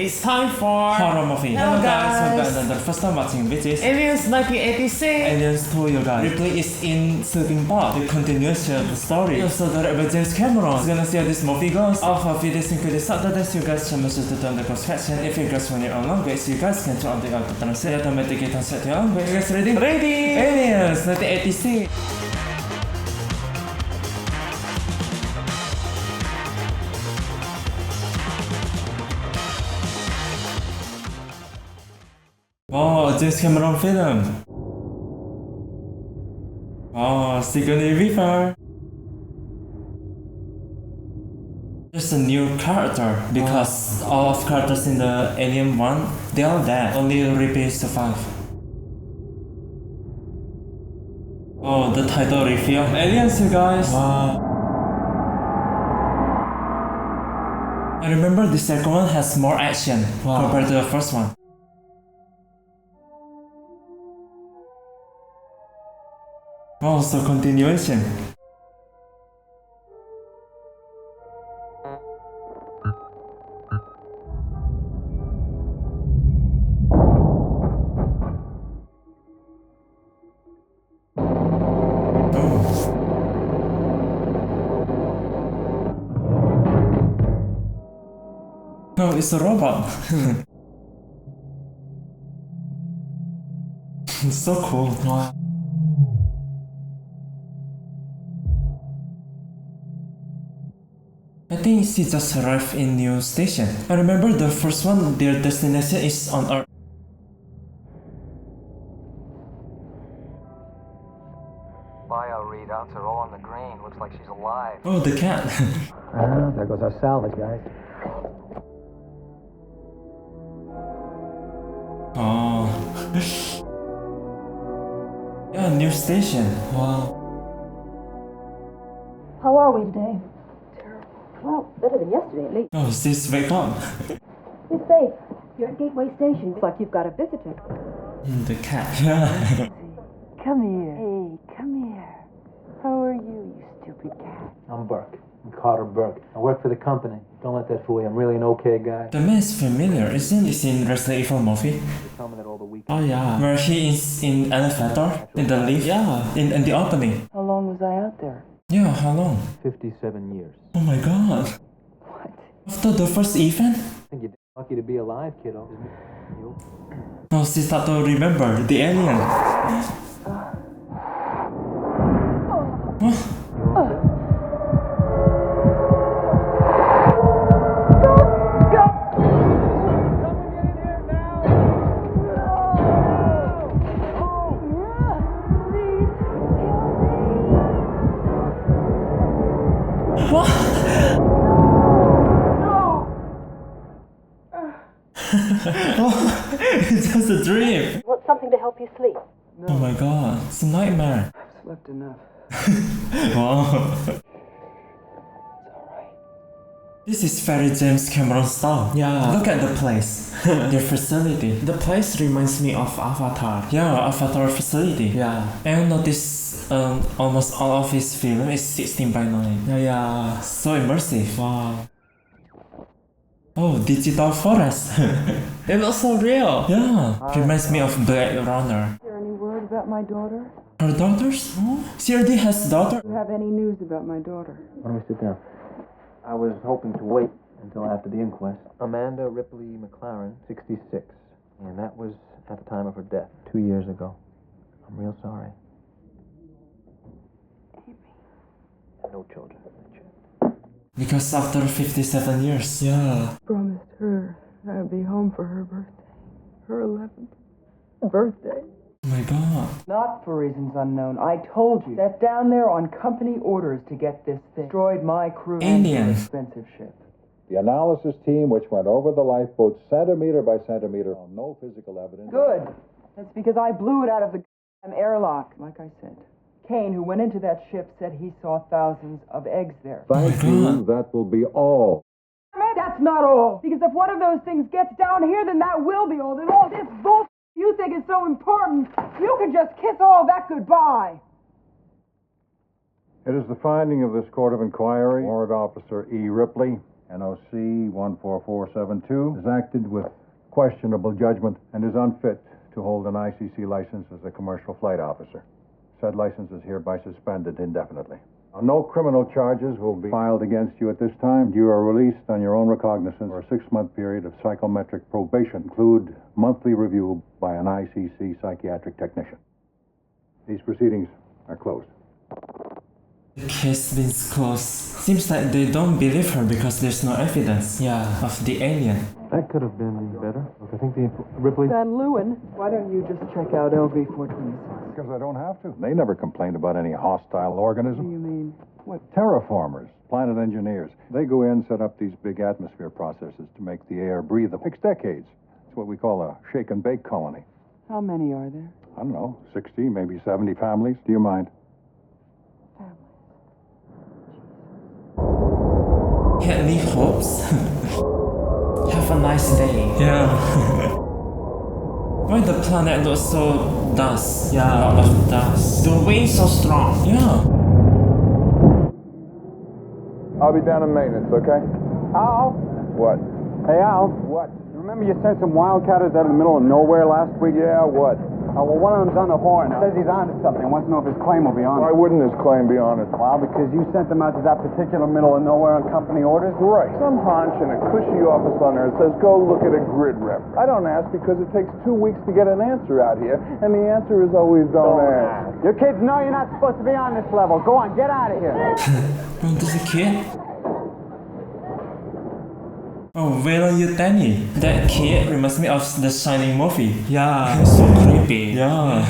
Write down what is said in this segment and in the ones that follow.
It's time for Horror movie. Hello guys. We've got another first time watching, which is Aliens 1986. Aliens 2, you guys. Ripley is in Sleeping Pod, the continuation of the story. Also directed by James Cameron. We're gonna see how this movie goes. All of our videos included subtitles. You guys should make sure to turn the closed caption. If you guys want your own language, you guys can turn on the auto translate automatically translate your language. You guys ready? Ready? Aliens 1986. Oh, James Cameron film. Oh, Sigourney Weaver. There's a new character because all of characters in the Alien 1, they are dead. Only Ripley survive. Oh, the title reveal. Aliens, you guys. Wow. I remember the second one has more action compared to the first one. Oh, so continuation. No, it's a robot. It's so cool. Wow. I think she just arrived in new station. I remember the first one, their destination is on Earth. Bio readouts are all on the green. Looks like she's alive. Oh, the cat. There goes our salvage, guys. Oh. Yeah, new station. Wow. How are we today? Terrible. Well, better than yesterday at least. Oh, sis, wake up. You're safe. You're at Gateway Station. Looks like you've got a visitor. The cat. Yeah. Come here. Hey, come here. How are you, you stupid cat? I'm Burke. I'm Carter Burke. I work for the company. Don't let that fool you. I'm really an okay guy. The man is familiar, isn't he? He's in Resident Evil movie. They tell me that all the week. Oh yeah. Where he is in elevator, in the lift. Yeah. In the opening. How long was I out there? Yeah, how long? 57 years. Oh my god. What? After the first event? I think you're lucky to be alive, kiddo. You? No, she start to remember the alien. What? It's just a dream. Want something to help you sleep? Oh my god, it's a nightmare. I've slept enough. Wow. It's alright. This is very James Cameron style. Yeah. Look at the place. Their facility. The place reminds me of Avatar. Yeah, Avatar facility. Yeah. And notice almost all of his film is 16:9. Yeah. So immersive. Wow. Oh, digital forest. It looks so real. Yeah. Reminds me of Blade Runner. Is there any word about my daughter? Her daughters? Oh, she already has a daughter. Do you have any news about my daughter? Why don't we sit down? I was hoping to wait until after the inquest. Amanda Ripley McLaren, 66. And that was at the time of her death, 2 years ago. I'm real sorry. Amy. No children, Richard. Because after 57 years. Yeah. Promised her I would be home for her birthday. Her 11th birthday. Oh my god. Not for reasons unknown. I told you that down there on company orders to get this thing. Destroyed my crew and Alien. your expensive ship. The analysis team, which went over the lifeboat centimeter by centimeter, found no physical evidence. Good. That's because I blew it out of the airlock, like I said. Kane, who went into that ship, said he saw thousands of eggs there. Thank you. That will be all. That's not all. Because if one of those things gets down here, then that will be all. Then all this bullshit you think is so important, you can just kiss all that goodbye. It is the finding of this court of inquiry, Warrant Officer E. Ripley, NOC 14472 has acted with questionable judgment and is unfit to hold an ICC license as a commercial flight officer. Said license is hereby suspended indefinitely. No criminal charges will be filed against you at this time. You are released on your own recognizance for a 6-month period of psychometric probation. Include monthly review by an ICC psychiatric technician. These proceedings are closed. The case is closed. Seems like they don't believe her because there's no evidence of the alien. That could have been better. Look, I think the Ripley. Van Leeuwen, why don't you just check out LV-426? Because I don't have to. They never complained about any hostile organism. What do you mean? What? Terraformers, planet engineers. They go in, set up these big atmosphere processes to make the air breathable. Takes decades. It's what we call a shake and bake colony. How many are there? I don't know, 60, maybe 70 families. Do you mind? Henley hopes. Have a nice day. Yeah. Why the planet looks so dust? Yeah. A lot of dust. The wind so strong. Yeah. I'll be down in maintenance, okay? Al? What? Hey, Al. What? Remember you sent some wildcatters out of the middle of nowhere last week? Yeah, what? Oh, well, one of them's on the horn. Says he's onto something. Wants to know if his claim will be on Why it. wouldn't his claim be on it? Well, because you sent them out to that particular middle of nowhere on company orders? Right. Some hunch in a cushy office on Earth says, go look at a grid reference. I don't ask because it takes 2 weeks to get an answer out here, and the answer is always don't ask. Your kids know you're not supposed to be on this level. Go on, get out of here. Oh, there's a kid? Oh, where are you, Danny? That kid reminds me of the Shining movie. Yeah, so creepy. Yeah.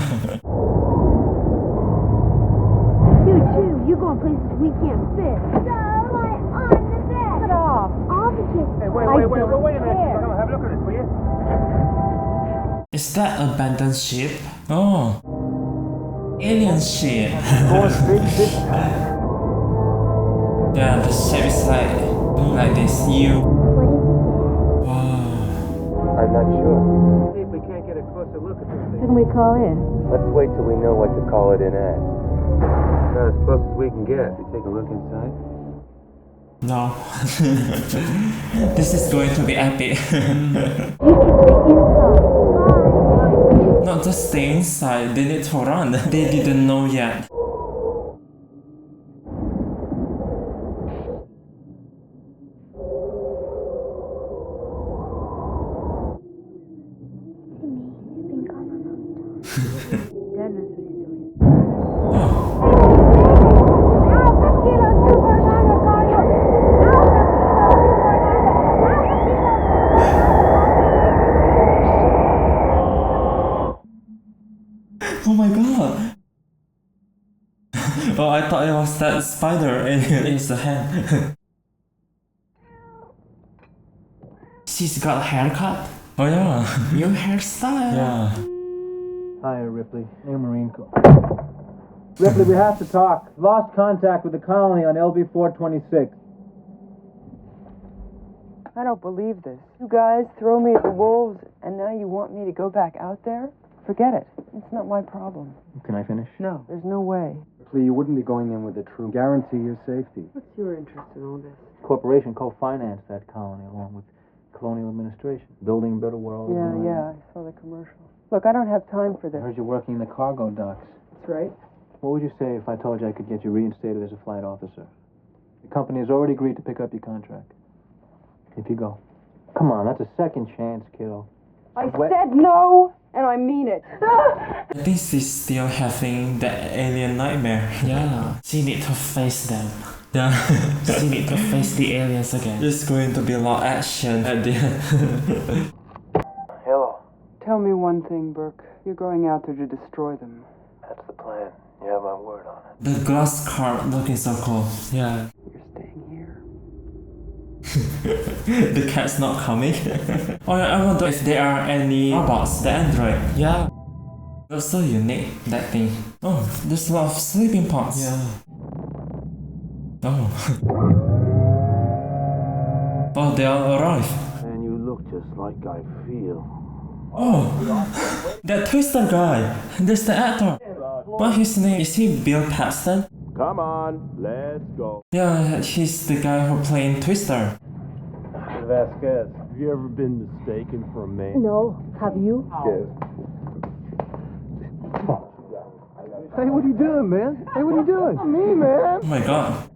You too. You going places we can't fit. So, like, on the bed. Put it off. All the kids. Hey, wait a minute. Come on, have a look at this, will you? Is that abandoned ship? Oh. Alien ship. Yeah, the ship is like this. I'm not sure. See if we can't get a closer look at this thing. Can we call in? Let's wait till we know what to call it in as. About as close as we can get. We take a look inside. No. This is going to be epic. Not just stay inside, they need to run. They didn't know yet. Oh my god! Oh, I thought it was that spider and it's a hand. She's got a haircut. Oh yeah. New hairstyle. Yeah. Hi, Ripley. Air Marine Corps. Ripley, we have to talk. Lost contact with the colony on LV-426. I don't believe this. You guys throw me at the wolves, and now you want me to go back out there? Forget it. It's not my problem. Can I finish? No, there's no way. Ripley, you wouldn't be going in with a true guarantee your safety. What's your interest in all this? Corporation co-financed that colony along with colonial administration. Building a better world. Yeah, I saw the commercial. Look, I don't have time for I this. heard you're working in the cargo docks. That's right. What would you say if I told you I could get you reinstated as a flight officer? The company has already agreed to pick up your contract. If you go. Come on, that's a second chance, kiddo. I said no, and I mean it. I think she's still having that alien nightmare. Yeah. She need to face them. Yeah. She need to face the aliens again. There's going to be a lot of action at the end. Hello. Tell me one thing, Burke. You're going out there to destroy them. That's the plan. You have my word on it. The glass car looking so cool. Yeah. You're staying here. The cat's not coming. Oh yeah, I wonder if there are any robots, the android. Yeah. That's so unique, that thing. Oh, there's a lot of sleeping pods. Yeah. Oh. Oh, they all arrived. And you look just like I feel. Oh, that Twister guy. There's the actor. What his name? Is he Bill Paxton? Come on, let's go. Yeah, he's the guy who played Twister. Vasquez. Have you ever been mistaken for a man? No. Have you? Yes. Hey, what are you doing, man? Hey, what are you doing? Not me, man. Oh my god.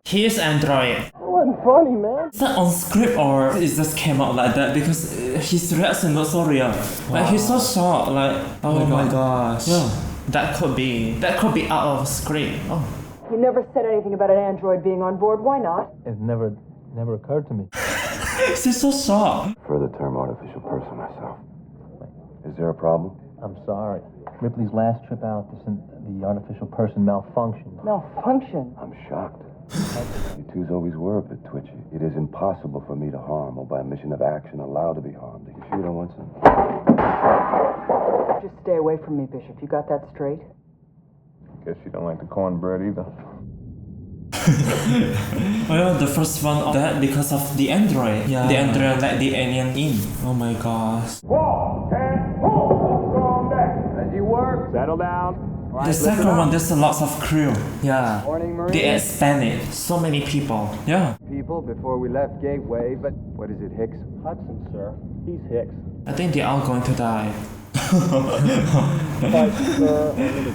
Here's Android. It wasn't funny, man. Is that on script or it just came out like that? Because his reaction was so real. Like he's so shocked. Like oh my gosh. Yeah, that could be out of script. Oh. You never said anything about an android being on board. Why not? It never occurred to me. She's so shocked. For the term artificial person myself. Is there a problem? I'm sorry. Ripley's last trip out, the artificial person malfunctioned. Malfunction? I'm shocked. You twos always were a bit twitchy. It is impossible for me to harm or by a mission of action allow to be harmed. Are you sure you don't want some? Just stay away from me, Bishop. You got that straight? Guess you don't like the cornbread either. Well, the first one of that because of the android. Yeah. The android let the alien in. Oh my gosh. 1, 10, hold! As you work, settle down. The second one, there's a lots of crew. Yeah. Morning, Marine. They expanded. So many people. Yeah. People before we left Gateway, but what is it, Hicks? Hudson, sir. He's Hicks. I think they're all going to die.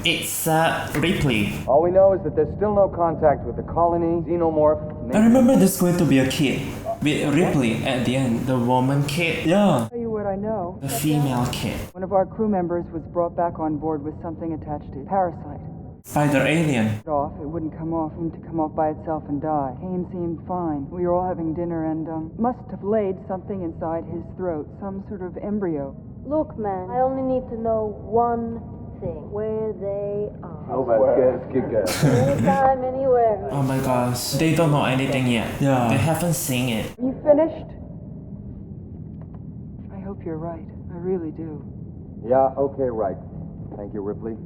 It's Ripley. All we know is that there's still no contact with the colony, xenomorph. I remember there's going to be a kid with Ripley at the end. The woman kid. Yeah. I'll tell you what I know. The female kid. One of our crew members was brought back on board with something attached to it. Parasite. Spider alien. It wouldn't come off. It wouldn't come off by itself and die. Kane seemed fine. We were all having dinner and must have laid something inside his throat. Some sort of embryo. Look, man, I only need to know one thing. Where they are. No, Vasquez, kick ass. Anytime, anywhere. Oh my gosh. They don't know anything yet. Yeah. They haven't seen it. Are you finished? I hope you're right. I really do. Yeah, okay, right. Thank you, Ripley.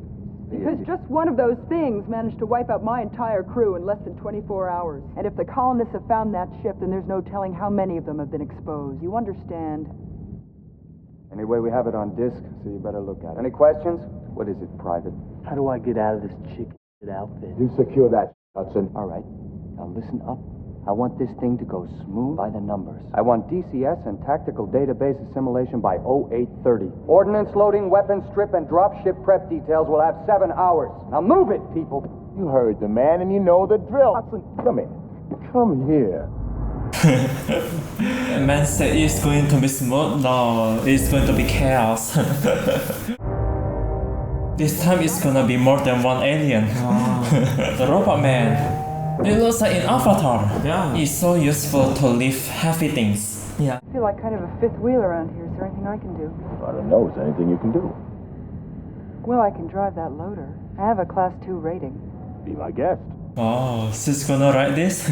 Because just one of those things managed to wipe out my entire crew in less than 24 hours. And if the colonists have found that ship, then there's no telling how many of them have been exposed. You understand? Anyway, we have it on disc, so you better look at it. Any questions? What is it, Private? How do I get out of this chicken outfit? You secure that, Hudson. All right. Now listen up. I want this thing to go smooth by the numbers. I want DCS and tactical database assimilation by 0830. Ordnance loading, weapon strip, and dropship prep details will have 7 hours. Now move it, people. You heard the man and you know the drill. Hudson, come in. Come here. Man said it's going to be smooth. No, it's going to be chaos. This time it's gonna be more than one alien. The robot man. It looks like in Avatar. Yeah. It's so useful to lift heavy things. Yeah. I feel like kind of a fifth wheel around here. Is there anything I can do? I don't know. Is there anything you can do? Well, I can drive that loader. I have a Class 2 rating. Be my guest. Oh, she's gonna ride this?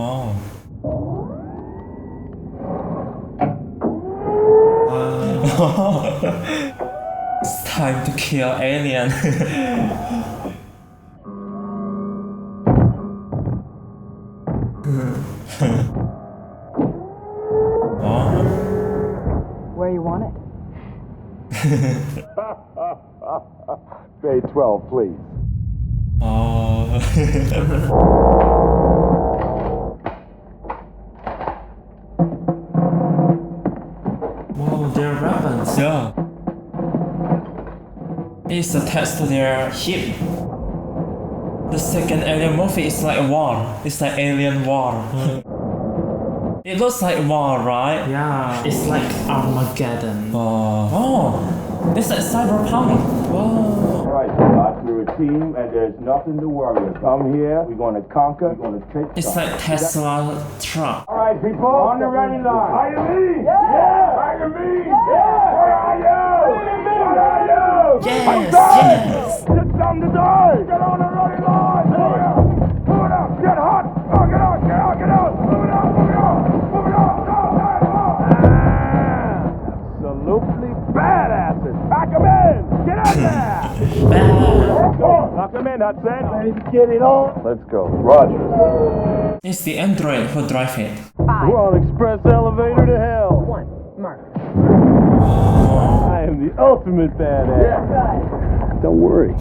Oh. It's time to kill alien. Oh. Where you want it? Bay 12, please. Oh. Wow, their weapons. Yeah. It's attached to their hip. The second alien movie is like war. It's like alien war. It looks like war, right? Yeah. It's like Armageddon. Oh, it's like cyberpunk. Wow. Right, guys, we're a team and there's nothing to worry about. Come here, we're gonna conquer, we're gonna take. It's like Tesla truck. All right, people, on the ready line. Are you me? Yeah! Are you me? Yeah! Where are you? Where are you? Yes! Yes! Get something to die! Get on the ready line! Move it up! Move it up! Get hot! Oh, get out! Get out! Get out! Move it up! Move it up! Move it up! Go! Absolutely badasses! Pack 'em in! Get out there! Lock 'em in, Hudson. Ready to get it on? Let's go. Roger. It's the android who drive it. We're on express elevator to hell. 1, mark. I am the ultimate badass. Don't worry.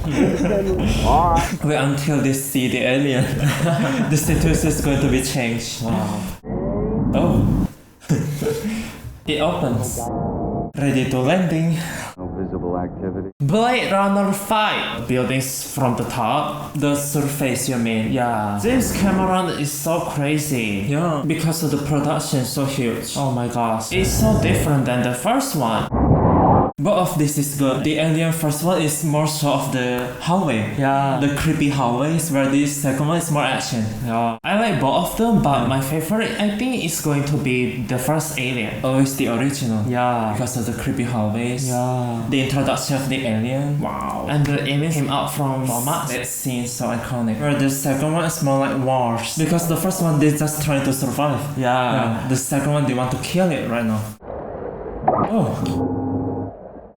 Alright. Wait until they see the alien. The situation is going to be changed. Wow. Oh. It opens. Ready to landing. No visible activity. Blade Runner 5. Buildings from the top. The surface, you mean? Yeah. James Cameron is so crazy. Yeah. Because of the production so huge. Oh my gosh. It's so different than the first one. Both of this is good. The Alien first one is more so of the hallway. Yeah. The creepy hallways, where this second one is more action. Yeah. I like both of them, but my favorite I think is going to be the first Alien. Always the original. Yeah. Because of the creepy hallways. Yeah. The introduction of the alien. Wow. And the alien came out from Mars. That scene is so iconic. Where the second one is more like wars. Because the first one they just trying to survive. Yeah. The second one they want to kill it right now. Oh.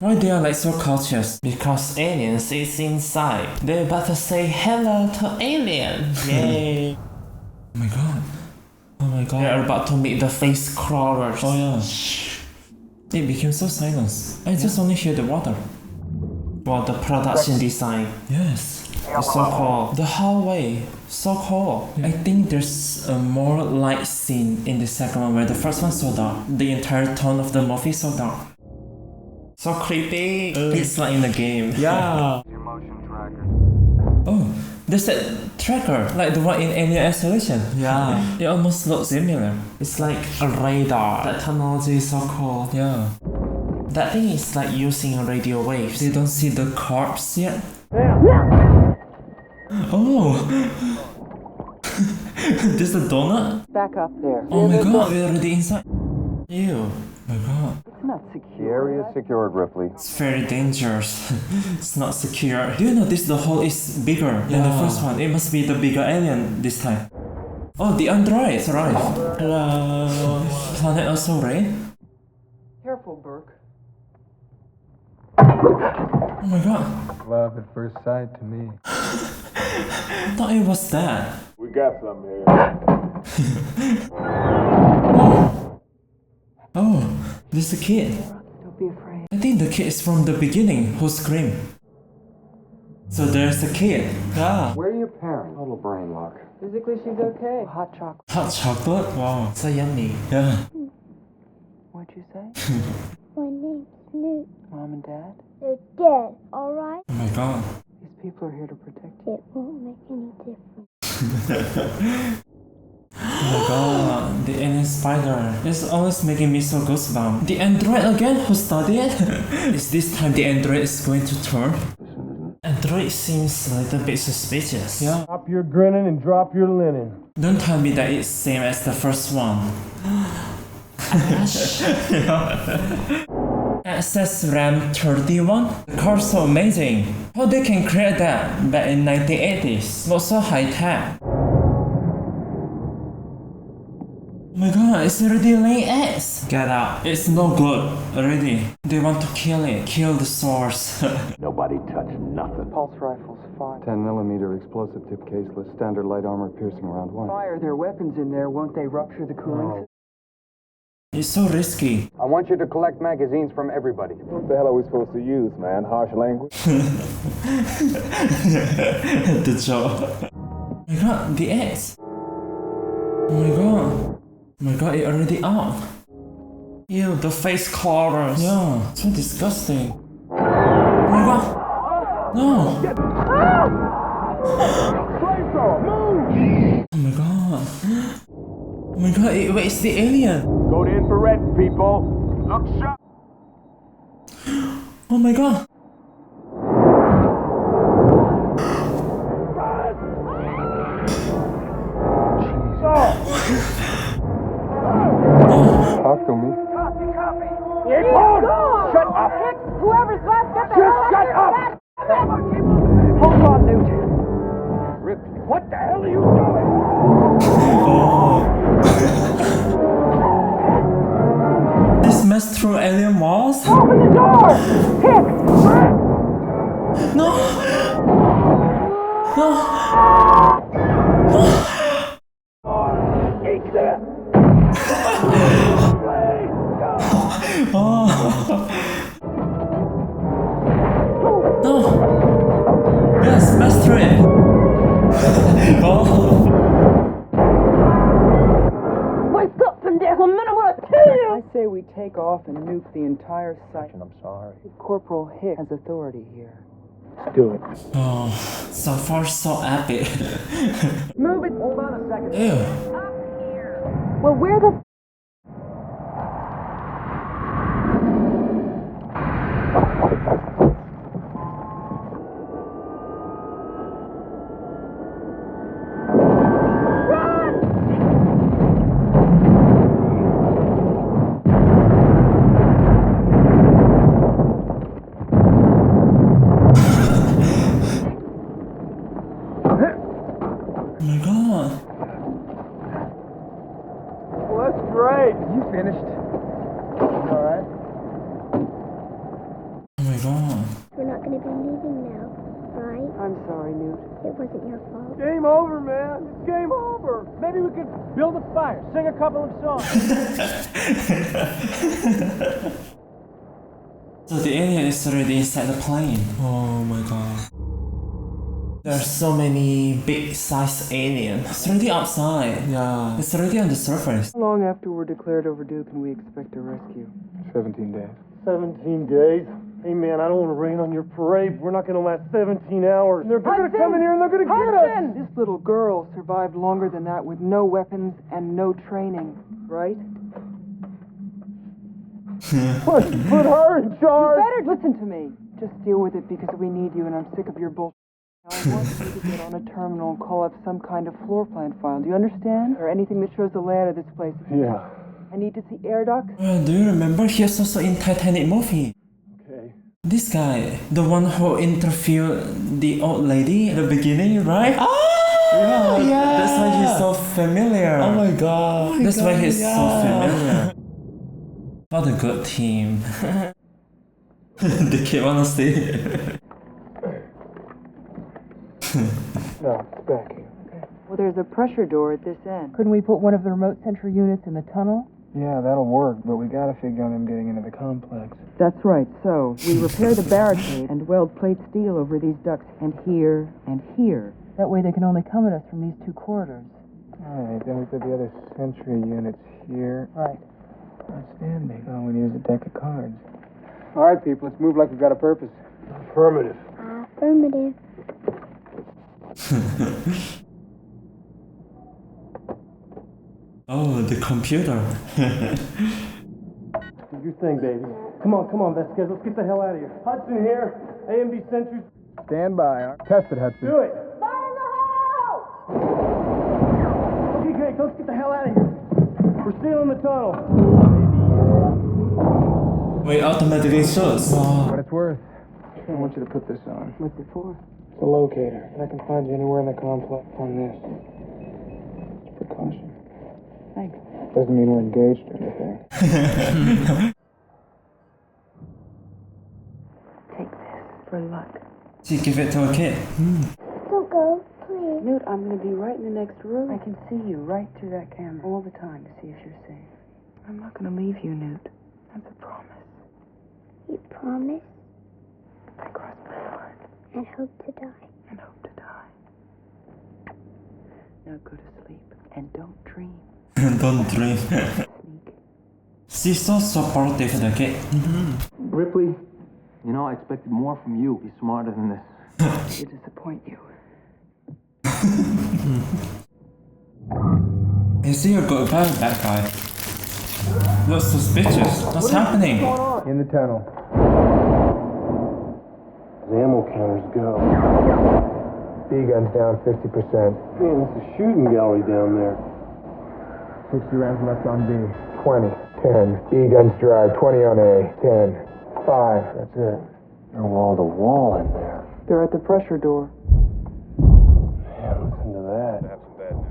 Why they are like so cautious? Because aliens is inside. They're about to say hello to alien. Yay. Oh my god. Oh my god. They're about to meet the face crawlers. Oh yeah. It became so silent. I just only hear the water. Wow, the production design. Yes. It's so cool. The hallway. So cool. I think there's a more light scene in the second one where the first one's so dark. The entire tone of the movie is so dark. So creepy. It's like in the game. Yeah. Your motion tracker. Oh, there's a tracker, like the one in Alien Isolation. Yeah. It almost looks similar. It's like a radar. That technology is so cool. Yeah. That thing is like using radio waves. They don't see the corpse yet. Oh. There's a donut? Back up there. Oh my god, we're already inside. Ew. Oh my god. It's not secure. The area is secured, Ripley. It's very dangerous. It's not secure. Do you notice the hole is bigger than the first one? It must be the bigger alien this time. Oh, the androids arrived. Hello. Planet also rain? Careful, Burke. Oh my god. Love at first sight to me. I thought it was that. We got some here. Oh, there's a kid. Don't be afraid. I think the kid is from the beginning who screamed. So there's a kid. Yeah. Where are your parents? Total brain lock. Physically, she's okay. Hot chocolate. Hot chocolate? Wow, so yummy. Yeah. What'd you say? My name's Newt. Mom and Dad? They're dead, alright? Oh my god. These people are here to protect you. It won't make any difference. Oh my god, the alien spider is always making me so goosebumps. The android again who studied? Is this time the android is going to turn? Android seems a little bit suspicious. Yeah. Stop your grinning and drop your linen. Don't tell me that it's same as the first one. Access RAM 31? The car's so amazing. How they can create that back in 1980s? Not so high tech. Oh my god, it's already late X. Get out. It's no good already. They want to kill it. Kill the source. Nobody touch nothing. Pulse rifles, fire. 10mm explosive tip caseless, standard light armor piercing round 1. Fire their weapons in there, won't they rupture the cooling system? It's so risky. I want you to collect magazines from everybody. What the hell are we supposed to use, man? Harsh language? The joke. Oh my god, the X. Oh my god. Oh my god, it already out. Ew, the face crawlers. Yeah, so disgusting. Oh my god. No. Oh my god. Oh my god, wait, it's the alien. Go to infrared, people. Look sharp. Oh my god. Talk to me. Shut up. Whoever's left, get the Just hell shut out up. of here. Hold on, Newt. Ripley, what the hell are you doing? This mess through alien walls? Open the door! Quick! No! No! Oh. we take off and nuke the entire site? I'm sorry. Corporal Hicks has authority here. Let's do it. Oh, so far so epic. Move it! Hold on a second. Ew. Well, where the Oh my god. Well, that's great. You finished. All right. Oh my god. We're not going to be leaving now, right? I'm sorry, Newt. It wasn't your fault. Game over, man. It's game over. Maybe we could build a fire, sing a couple of songs. So the alien is already inside the plane. Oh my god. There are so many big size aliens. It's already outside. Yeah. It's already on the surface. How long after we're declared overdue can we expect a rescue? 17 days. 17 days? Hey, man, I don't want to rain on your parade. We're not going to last 17 hours. They're going to come in here and they're going to get us. This little girl survived longer than that with no weapons and no training, right? Put her in charge. You better listen to me. Just deal with it because we need you and I'm sick of your bullshit. I want you to get on a terminal and call up some kind of floor plan file. Do you understand? Or anything that shows the layout of this place. Yeah. I need to see air ducts. Do you remember he was also in Titanic movie? Okay. This guy, the one who interviewed the old lady at the beginning, right? Ah, yeah. That's why he's so familiar. Oh my god. That's why he's so familiar. What a good team. They keep on staying. No, it's back here. Well, there's a pressure door at this end. Couldn't we put one of the remote sentry units in the tunnel? Yeah, that'll work, but we gotta figure on them getting into the complex. That's right. So, we repair the barricade and weld plate steel over these ducts and here and here. That way they can only come at us from these two corridors. Alright, then we put the other sentry units here. Right. Outstanding. All we need is a deck of cards. Alright, people, let's move like we've got a purpose. Affirmative. Affirmative. Oh, the computer. Do your thing, baby. Come on, Vasquez. Let's get the hell out of here. Hudson here. A&B sentries. Stand by. Test it, Hudson. Do it. Fire in the hole! Okay, great. Let's get the hell out of here. We're sealing the tunnel. Wait, automatically shows. Wow. What it's worth. I want you to put this on. What's it for? It's a locator, and I can find you anywhere in the complex on this. It's precaution. Thanks. Doesn't mean we're engaged or anything. Take this for luck. She give it to a kid. Don't go, please. Newt, I'm going to be right in the next room. I can see you right through that camera all the time to see if you're safe. I'm not going to leave you, Newt. That's a promise. You promise? I cross my heart. And hope to die. And hope to die. Now go to sleep and don't dream. Don't dream. She's so supportive of the kid. Ripley, you know, I expected more from you. Be smarter than this. To disappoint you. Is he a good guy or bad guy? Looks suspicious. What's happening? In the tunnel. The ammo counters go. B-gun's down 50%. Man, it's a shooting gallery down there. 60 rounds left on B. 20. 10. B-gun's dry. 20 on A. 10. 5. That's it. They're wall to wall in there. They're at the pressure door. Man, listen to that. Have some bad news.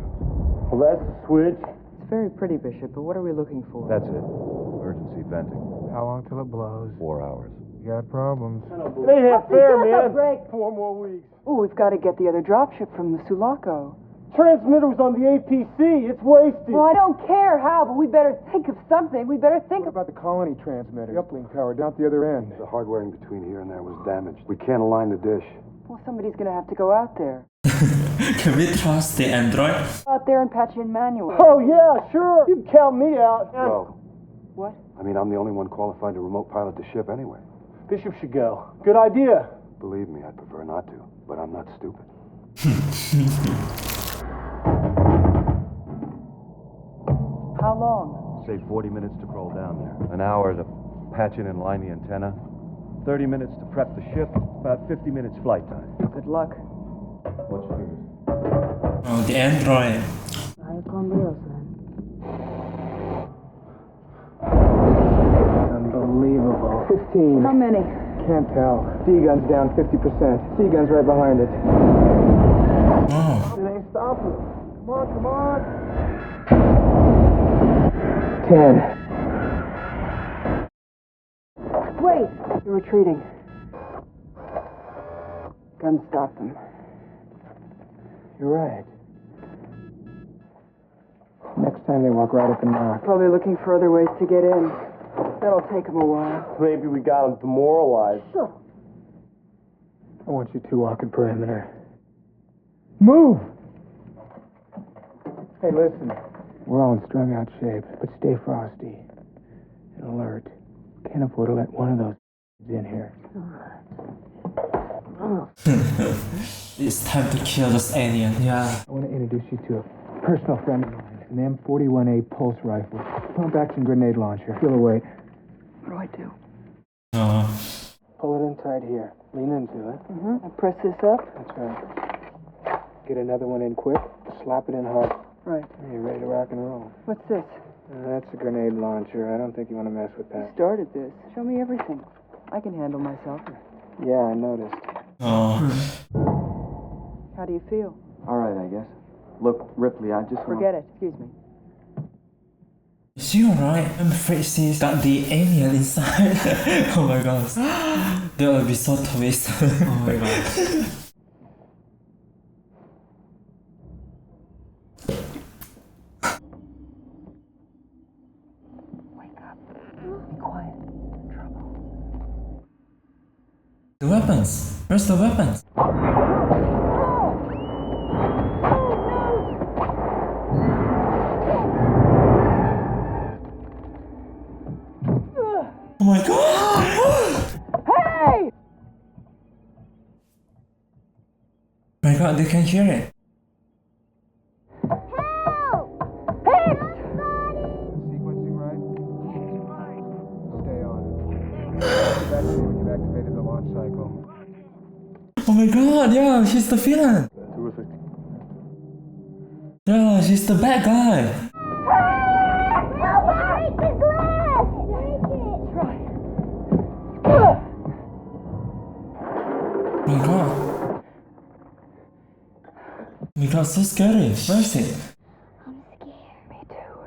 Well, that's the switch. It's very pretty, Bishop, but what are we looking for? That's it. Emergency venting. How long till it blows? 4 hours. You got problems. It ain't half fair, man. 4 more weeks. Oh, we've got to get the other dropship from the Sulaco. Transmitter was on the APC. It's wasted. Well, I don't care how, but we better think of something. We better think What about the colony transmitter? The uplink tower down at the other end. The hardware in between here and there was damaged. We can't align the dish. Well, somebody's going to have to go out there. Can we trust the android? Out there and patch in manual. Oh, yeah, sure. You can count me out. Go. What? I mean, I'm the only one qualified to remote pilot the ship anyway. Bishop should go. Good idea. Believe me, I'd prefer not to, but I'm not stupid. How long? Say 40 minutes to crawl down there. An hour to patch in and line the antenna. 30 minutes to prep the ship. About 50 minutes flight time. Good luck. What's yours? Oh, the android. Ahí con Dios, man. Unbelievable. 15. How many? Can't tell. D-gun's down 50%. C-gun's right behind it. Oh. It ain't stopping. Come on, come on. 10. Wait! They're retreating. Guns stop them. You're right. Next time they walk right up and knock. Probably looking for other ways to get in. That'll take them a while. Maybe we got them demoralized. I want you two walking perimeter. Move! Hey, listen. We're all in strung out shape, but stay frosty and alert. Can't afford to let one of those in here. It's time to kill this alien. Yeah. I want to introduce you to a personal friend of mine. An M41A pulse rifle. Pump action grenade launcher. Feel the weight. What do I do? Pull it in tight here. Lean into it. Mm-hmm. I press this up? That's right. Get another one in quick. Slap it in hard. Right. You're ready to rock and roll. What's this? That's a grenade launcher. I don't think you want to mess with You that. started this. Show me everything. I can handle myself. Yeah, I noticed. Oh. How do you feel? All right, I guess. Look, Ripley, I just Forget it. Excuse me. Is she alright? I'm afraid she's got the alien inside. Oh my gosh. That will be so twist. Oh my gosh. Wake up. Be quiet. Trouble. The weapons. Where's the weapons? Oh my god! Hey! My god, they can hear it. Sequencing right? Stay on it. That's it when you've activated the launch cycle. Oh my god, yeah, she's the villain. Terrific. Yeah, she's the bad guy. Oh my god. Oh my god, so scary. Where is it? I'm scared. Me too.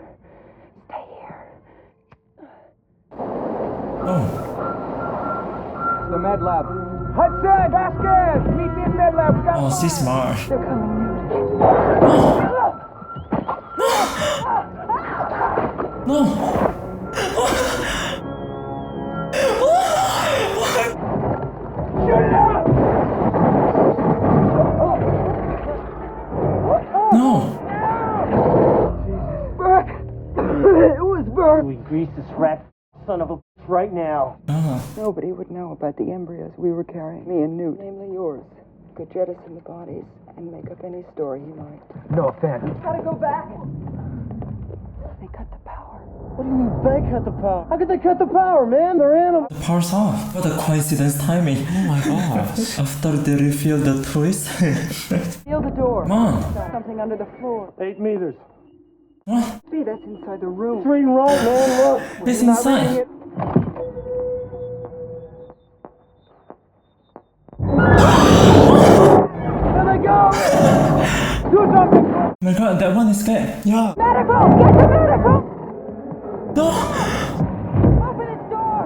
Stay here. Oh. The med lab. Hudson, Vasquez, meet me in med lab. We got Oh, she's smart. They're coming nude. No. No. Burke! It was Burke! We grease this rat son of a right now. Nobody would know about the embryos we were carrying. Me and Newt. Namely yours. Could jettison the bodies and make up any story you like. No offense. Gotta go back! They cut the power. What do you mean they cut the power? How could they cut the power, man? They're animals. The power's off. What a coincidence timing. Oh my gosh. After they reveal the twist. Feel the door. Come on. Something under the floor. 8 meters. What? See, that's inside the room. It's reading wrong, man. Look. It's Not inside. reading it. There they go! Do something! Oh my god, that one is scared. Yeah. Medical! Get to medical! No. Open its door!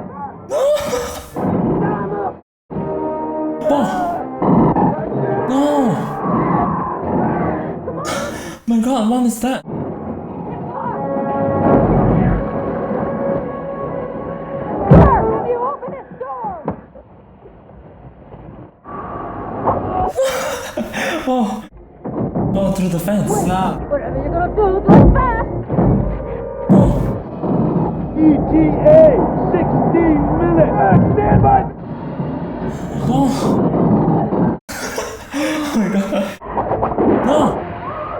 Oh. No. My god, what is that? Can you open its door? Oh. Oh, through the fence. Yeah. Whatever you're gonna do, do it fast! Oh. Eat! ETA 16 minutes. Stand by. No. Oh my god. No.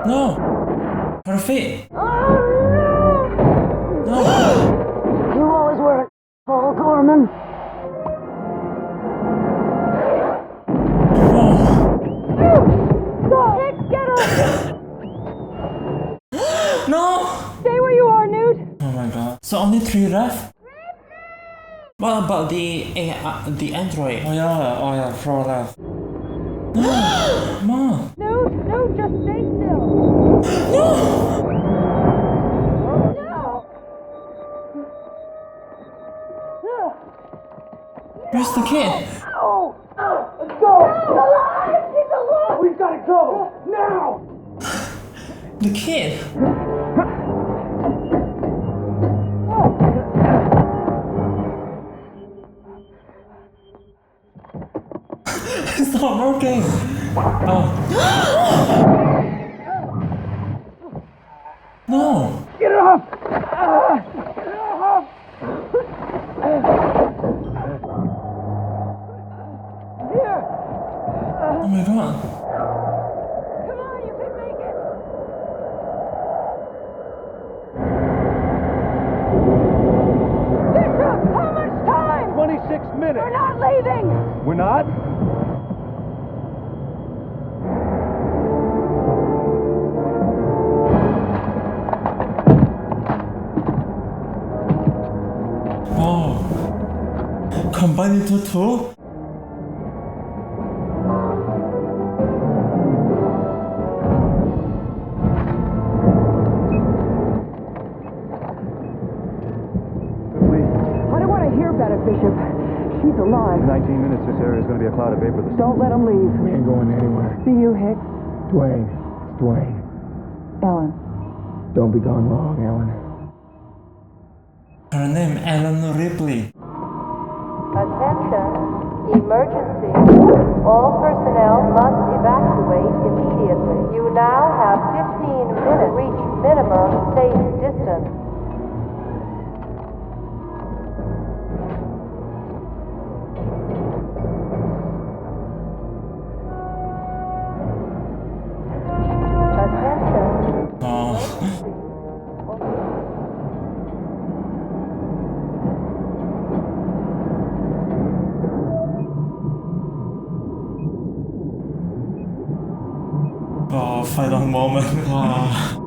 No. Her feet. No. You always were Paul Gorman. Get up! No. Stay where you are, Newt. Oh my god. So only 3 left? What about the android? Oh yeah, 4 left. Mom. No, just stay still. No. Where's the kid? Let's go. He's alive! We've got to go now. The kid. It's not working. Oh. No. Get it off. Oh my god. Come on, you can make it! Bishop, how much time? 26 minutes. We're not leaving! We're not? Oh. Combine into 2? I don't want to hear about it, Bishop. She's alive. In 19 minutes, this area is going to be a cloud of vapor. Don't let him leave. We ain't going anywhere. See you, Hicks. Dwayne. It's Dwayne. Ellen. Don't be gone long, Ellen. Her name Ellen Ripley. Attention, emergency. All personnel must evacuate immediately. You now have 15 minutes. Reach minimum safe distance. Attention. Oh. Oh, final moment. Wow.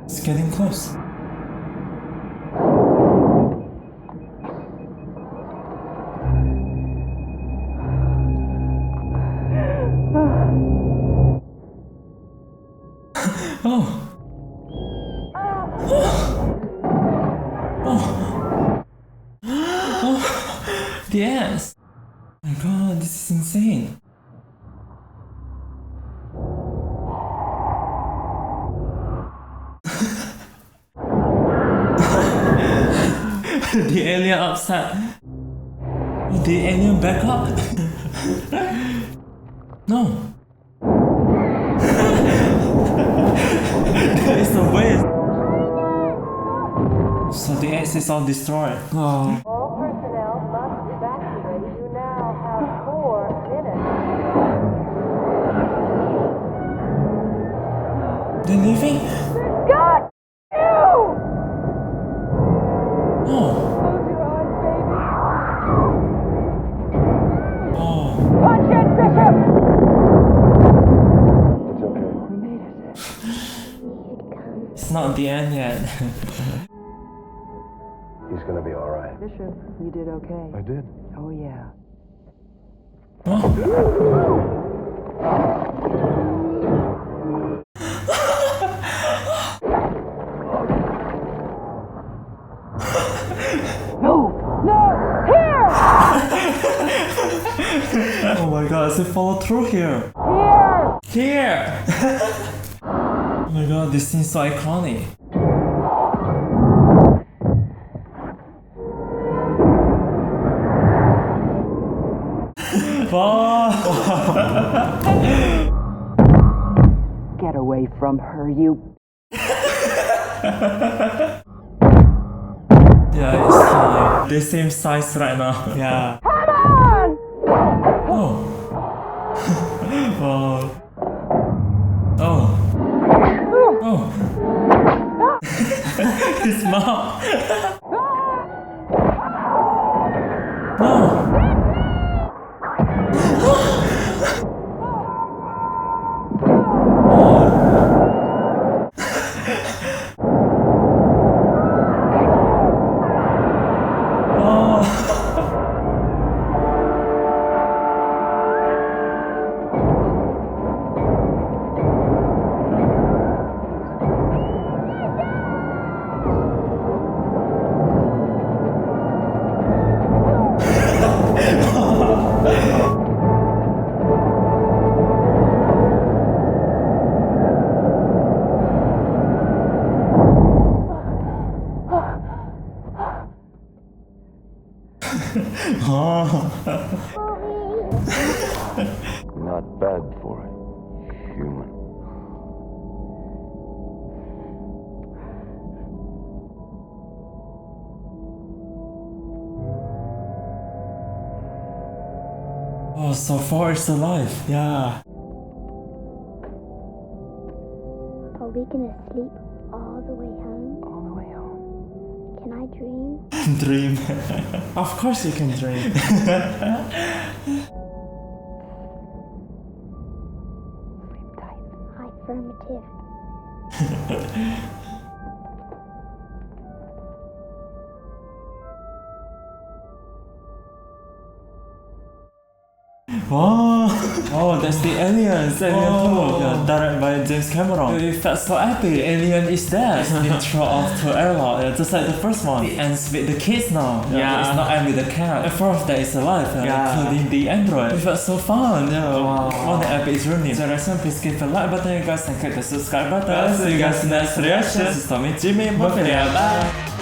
It's getting close. Oh. Oh. Oh. Yes. Oh my god, this is insane. The alien upset. Oh, the alien back up? No. There is no way. So the X is all destroyed. Oh. All personnel must evacuate. You now have 4 minutes. They're leaving? God! You! Oh. Close your eyes, baby. Oh. Punch it, Bishop! It's okay. We made it. It's not the end yet. He's gonna be all right. Bishop, you did okay. I did. Oh, yeah. No! No! Here! does it follow through here? Here! Oh my god, this seems so iconic. Get away from her, you. Yeah, it's time. They same size right now. Yeah. Come on! Oh. Wow. Oh. Oh. His mom. No. Not bad for a human. Oh, so far it's alive. Yeah. Are we gonna sleep all the way home? All the way home. Can I dream? Dream. Of course you can dream. Sleep tight. Affirmative. Wow! Oh, that's the Aliens! Alien 2, yeah, directed by James Cameron. It felt so epic. Alien is dead. It's the intro of to Era, just like the first one. It ends with the kids now. Yeah. It's not end with the cat. The fourth that is alive, including the android. It felt so fun. Yeah. Wow. What an epic journey. So next time, please give the like button, you guys, and click the subscribe button. See you guys in the next reaction. This is Tommy, Jimmy, Bye.